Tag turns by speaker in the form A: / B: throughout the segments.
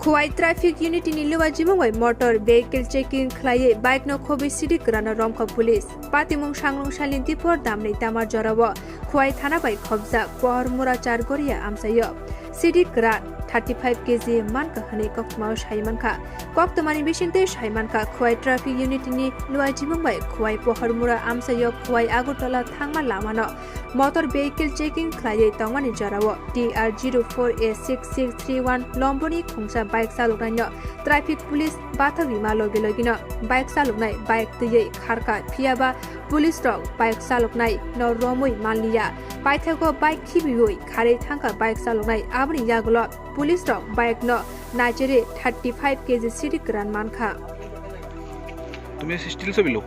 A: Khowai traffic unit in Illuajimawai motor vehicle checking Klaye bike no Khobi Sidhi Krana Romka police. Patimung Shanglong Shalinti for Damne Tamar Jorawa. Khowai Thana by Khobza, Pohormura Chargoria Amchaio. Sidhi Kran 35 kg Manka Hane Kokmao Shaimanka. Koktomani Bishinte Shaimanka Khowai traffic unit in Illuajimawai Khowai Pohormura Amchaio Khowai Agotola Thangma Lamano. Motor vehicle checking Klaye Tawani Jorawa. TR04A6631 Lomboni Khongsa bike saluknaino traffic police bathak rima loge logino bike saluknai bike tiyei kharka phiaba police rok bike saluknai no romoi manliya paithako bike khibioi khare thangka bike saluknai abni yagulo police rok bike no najere 35 kg Sidhi Kran mankha
B: তুমি still ছবি লো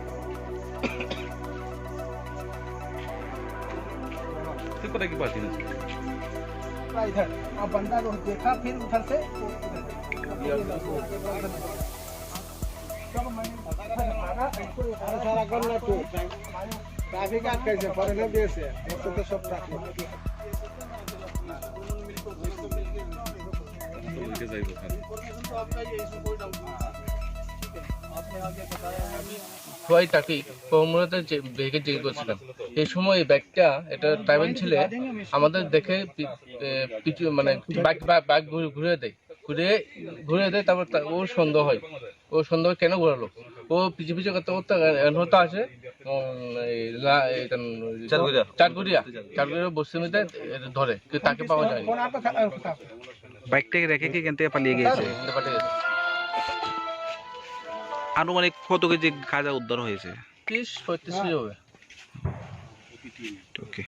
B: फिर पता की बात है
C: इधर अब बंदा को देखा फिर उधर से सारा करना तो ट्रैफिक आज कैसे फॉरेनर देश है तो सब ट्रैफिक
D: খোয়াই তাকি পোহরমুরাতে যে ব্যাগে চেক করছিলাম এই সময় এই ব্যাগটা এটা ট্রাভেল ছেলে আমাদের দেখে পিছু মানে বাইক ঘুরে দেয় তারপর ওর সন্দেহ হয় ও সন্দেহ কেন ঘোরালো ও পিছু করতে করতে আসে চারগুড়িয়া বসতে মিতে ধরে কিন্তু তাকে পাওয়া যায়নি
B: বাইকটাকে রেখে কি এখান থেকে পালিয়ে গিয়েছে আনুমানিক কত কেজি গাঁজা উদ্ধার হয়েছে
D: 30-35 হবে।
B: ওকে।